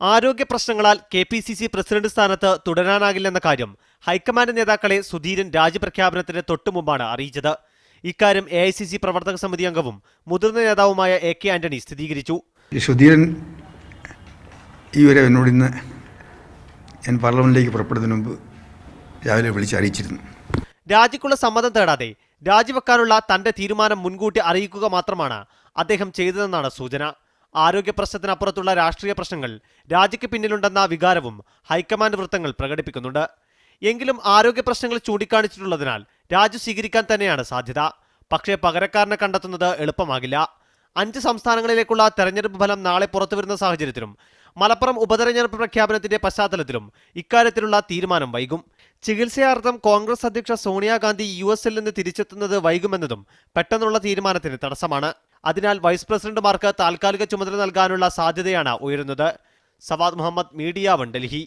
ആരോഗ്യ പ്രശ്നങ്ങളാൽ KPCC president സ്ഥാനത്ത് തുടരാനാകില്ലെന്ന കാര്യം ഹൈക്കമാൻഡ് നേതാക്കളെ സുധീരൻ രാജിപ്രഖ്യാപനത്തിന് തൊട്ടുമുമ്പാണ് അറിയിച്ചത്. ഇക്കാര്യം AICC പ്രവർത്തക സമിതി അംഗവും മുതിർന്ന നേതാവുമായ AK ആന്റണി സ്ഥിരീകരിച്ചു. സുധീരൻ ഈ വരെ എന്നോട് ഇന്ന് ഞാൻ പാർലമെന്റിലേക്ക് പുറപ്പെടുന്നതിന് മുമ്പ് രാവിലെ വിളിച്ചറിയിച്ചിരുന്നു. രാജിക്കുള്ള സമ്മതം തേടാതെ രാജിവെക്കാനുള്ള തന്റെ തീരുമാനം മുൻകൂട്ടി അറിയിക്കുക മാത്രമാണ് അദ്ദേഹം ചെയ്തതെന്നാണ് സൂചന. ആരോഗ്യ പ്രശ്നത്തിനപ്പുറത്തുള്ള രാഷ്ട്രീയ പ്രശ്നങ്ങൾ രാജിക്ക് പിന്നിലുണ്ടെന്ന വികാരവും ഹൈക്കമാൻഡ് വൃത്തങ്ങൾ പ്രകടിപ്പിക്കുന്നുണ്ട്. എങ്കിലും ആരോഗ്യ പ്രശ്നങ്ങൾ ചൂണ്ടിക്കാണിച്ചിട്ടുള്ളതിനാൽ രാജി സ്വീകരിക്കാൻ തന്നെയാണ് സാധ്യത. പക്ഷേ പകരക്കാരനെ കണ്ടെത്തുന്നത് എളുപ്പമാകില്ല. 5 സംസ്ഥാനങ്ങളിലേക്കുള്ള തെരഞ്ഞെടുപ്പ് ഫലം നാളെ പുറത്തുവരുന്ന സാഹചര്യത്തിലും മലപ്പുറം ഉപതെരഞ്ഞെടുപ്പ് പ്രഖ്യാപനത്തിന്റെ പശ്ചാത്തലത്തിലും ഇക്കാര്യത്തിലുള്ള തീരുമാനം വൈകും. ചികിത്സയാർത്ഥം കോൺഗ്രസ് അധ്യക്ഷ സോണിയാഗാന്ധി US-ൽ നിന്ന് തിരിച്ചെത്തുന്നത് വൈകുമെന്നതും പെട്ടെന്നുള്ള തീരുമാനത്തിന് തടസ്സമാണ്. അതിനാൽ വൈസ് പ്രസിഡന്റുമാർക്ക് താൽക്കാലിക ചുമതല നൽകാനുള്ള സാധ്യതയാണ് ഉയരുന്നത്. സവാദ് മുഹമ്മദ്, മീഡിയ 1, ഡൽഹി.